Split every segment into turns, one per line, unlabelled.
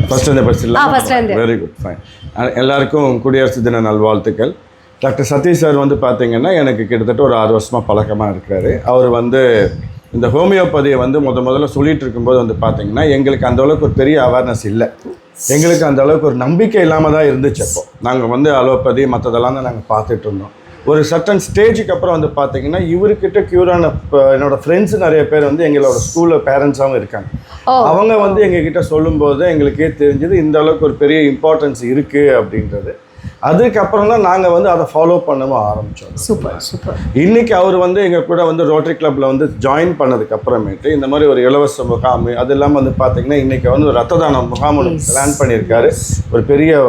First very good fine. எல்லாருக்கும் குடியரசு தின நல்வாழ்த்துக்கள். டாக்டர் சதீஷ் சார் வந்து பார்த்தீங்கன்னா எனக்கு கிட்டத்தட்ட ஒரு 6 வருஷமாக பழக்கமாக இருக்கிறாரு. அவர் வந்து இந்த ஹோமியோபதியை வந்து முதல்ல சொல்லிட்டு இருக்கும்போது வந்து பார்த்தீங்கன்னா எங்களுக்கு அந்த அளவுக்கு ஒரு பெரிய அவேர்னஸ் இல்லை, எங்களுக்கு அந்த அளவுக்கு ஒரு நம்பிக்கை இல்லாமல் தான் இருந்துச்சு. அப்போ நாங்கள் வந்து அலோபதி மற்றதெல்லாம் தான் நாங்கள் பார்த்துட்டு இருந்தோம். ஒரு சர்டன் ஸ்டேஜுக்கு அப்புறம் வந்து பார்த்தீங்கன்னா இவர்கிட்ட க்யூரான என்னோடய ஃப்ரெண்ட்ஸ் நிறைய பேர் வந்து எங்களோட ஸ்கூலில் பேரண்ட்ஸாகவும் இருக்காங்க. அவங்க வந்து எங்ககிட்ட சொல்லும்போது எங்களுக்கே தெரிஞ்சது இந்த அளவுக்கு ஒரு பெரிய இம்பார்ட்டன்ஸ் இருக்குது அப்படின்றது. அதுக்கப்புறம் தான் நாங்கள் வந்து அதை ஃபாலோ பண்ணவும் ஆரம்பித்தோம்.
சூப்பர்.
இன்றைக்கி அவர் வந்து எங்கள் கூட வந்து ரோட்டரி கிளப்பில் வந்து ஜாயின் பண்ணதுக்கு அப்புறமேட்டு இந்த மாதிரி ஒரு இலவச முகாம், அது இல்லாமல் வந்து பார்த்திங்கன்னா இன்றைக்கி வந்து ஒரு ரத்த தான முகாம் பிளான் பண்ணியிருக்காரு. ஒரு பெரிய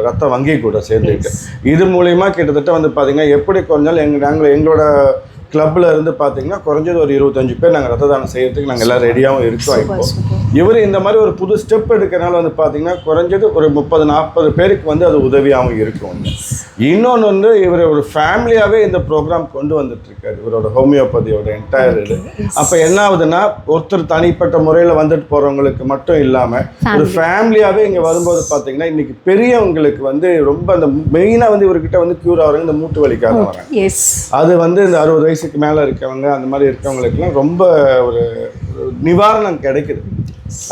ரத்த வங்கி கூட சேர்ந்துருக்கு. இது மூலிமா கிட்டத்தட்ட வந்து பார்த்திங்கன்னா எப்படி கொஞ்சம் நாங்கள் எங்களோட கிளப்பில் இருந்து பார்த்தீங்கன்னா குறைஞ்சது ஒரு 25 பேர் நாங்கள் ரத்த தானம் செய்யறதுக்கு நாங்கள் எல்லாம் ரெடியாகவும் இருக்கோம். இப்போ இவர் இந்த மாதிரி ஒரு புது ஸ்டெப் எடுக்கிறனால வந்து பார்த்தீங்கன்னா குறைஞ்சது ஒரு 30-40 பேருக்கு வந்து அது உதவியாகவும் இருக்கும். இன்னொன்று வந்து இவர் ஒரு ஃபேமிலியாகவே இந்த ப்ரோக்ராம் கொண்டு வந்துட்டு இருக்காரு, இவரோட ஹோமியோபதியோட என்டையர் இது. அப்போ என்ன ஆகுதுன்னா ஒருத்தர் தனிப்பட்ட முறையில் வந்துட்டு போகிறவங்களுக்கு மட்டும் இல்லாமல் ஒரு ஃபேமிலியாகவே இங்கே வரும்போது பார்த்தீங்கன்னா இன்றைக்கி பெரியவங்களுக்கு வந்து ரொம்ப அந்த மெயினாக வந்து இவர்கிட்ட வந்து க்யூர் ஆகிறவங்க இந்த மூட்டு வலிக்காக வராங்க. அது வந்து இந்த 60 வயசுக்கு மேலே இருக்கவங்க அந்த மாதிரி இருக்கவங்களுக்குலாம் ரொம்ப ஒரு நிவாரணம் கிடைக்குது.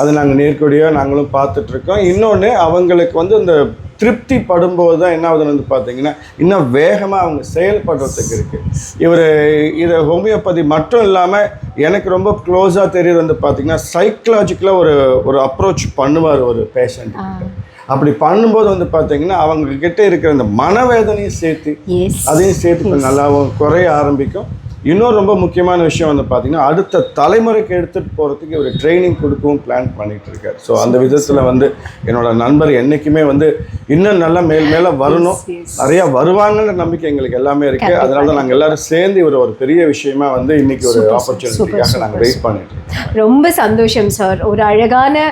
அது நாங்கள் நேர்கொடியாக நாங்களும் பார்த்துட்ருக்கோம். இன்னொன்று அவங்களுக்கு வந்து இந்த திருப்தி படும்போது தான் என்ன ஆகுதுன்னு வந்து பார்த்தீங்கன்னா இன்னும் வேகமாக அவங்க செயல்படுறதுக்கு இருக்குது. இதை ஹோமியோபதி மட்டும் இல்லாமல் எனக்கு ரொம்ப க்ளோஸாக தெரியுது வந்து பார்த்திங்கன்னா சைக்கலாஜிக்கலாக ஒரு அப்ரோச் பண்ணுவார் ஒரு பேஷண்ட். அப்படி பண்ணும்போது வந்து பார்த்தீங்கன்னா அவங்கக்கிட்ட இருக்கிற அந்த மனவேதனையும் சேர்த்து அதையும் சேர்த்து நல்லாவும் குறைய ஆரம்பிக்கும். இன்னொரு ரொம்ப முக்கியமான விஷயம் வந்து பார்த்தீங்கன்னா அடுத்த தலைமுறைக்கு எடுத்துகிட்டு போகிறதுக்கு ஒரு ட்ரைனிங் கொடுக்கவும் பிளான் பண்ணிகிட்டு இருக்காரு. ஸோ அந்த விதத்தில் வந்து என்னோட நண்பர் என்றைக்குமே வந்து இன்னும் நல்லா மேலே வரணும், நிறையா வருவாங்கன்ற நம்பிக்கை எங்களுக்கு எல்லாமே இருக்குது. அதனால தான் நாங்கள் எல்லோரும் சேர்ந்து ஒரு பெரிய விஷயமா வந்து இன்றைக்கி ஒரு ஆப்பர்ச்சுனிட்டிக்காக நாங்கள் வெயிட் பண்ணிட்டு இருக்கோம்.
ரொம்ப சந்தோஷம் சார். ஒரு அழகான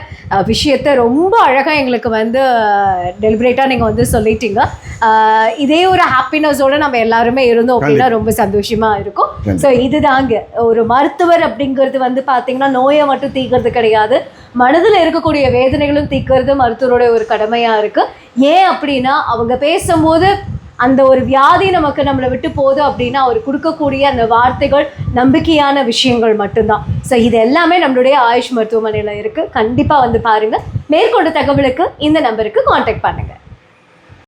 விஷயத்தை ரொம்ப அழகாக எங்களுக்கு வந்து டெலிபரேட்டாக நீங்கள் வந்து சொல்லிட்டீங்க. இதே ஒரு ஹாப்பினஸோடு நம்ம எல்லாருமே இருந்தோம் அப்படின்னா ரொம்ப சந்தோஷமாக இருக்கும். ஸோ இதுதாங்க ஒரு மருத்துவர் அப்படிங்கிறது வந்து பார்த்தீங்கன்னா நோயை மட்டும் தீர்க்கிறது கிடையாது, மனதில் இருக்கக்கூடிய வேதனைகளும் தீர்க்கிறது மருத்துவரோட ஒரு கடமையாக இருக்குது. ஏன் அப்படின்னா அவங்க பேசும்போது அந்த ஒரு வியாதி நம்மளை விட்டு போகுது அப்படின்னா அவர் கொடுக்கக்கூடிய அந்த வார்த்தைகள் நம்பிக்கையான விஷயங்கள் மட்டும்தான். ஸோ இது எல்லாமே நம்மளுடைய ஆயுஷ் மருத்துவமனையில் இருக்குது. கண்டிப்பாக வந்து பாருங்கள். மேற்கொண்ட தகவலுக்கு இந்த நம்பருக்கு கான்டாக்ட் பண்ணுங்கள்.